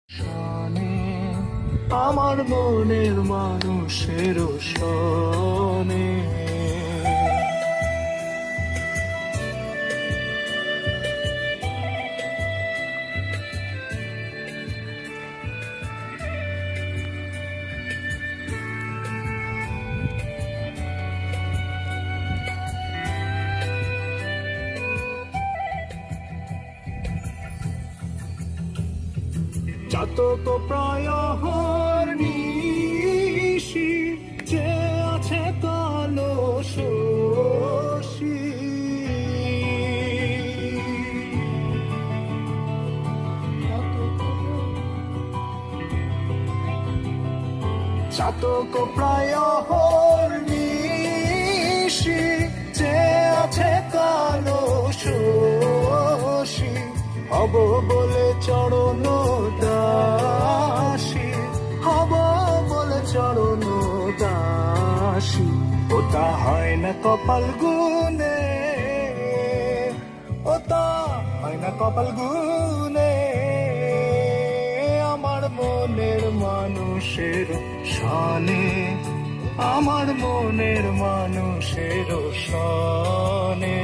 শোনে আমার মনের মানুষের শোনে। চাতক প্রায় নিশি যে আছে কালো শশী, চাতক প্রায় নিশি যে আছে কালো শশী, হব বলে চরণ দাসী, হব বলে চরণ দাসী। ওটা হয় না কপাল গুনে, ওটা হয় না কপাল গুনে, আমার মনের মানুষের শোনে, আমার মনের মানুষের শোনে।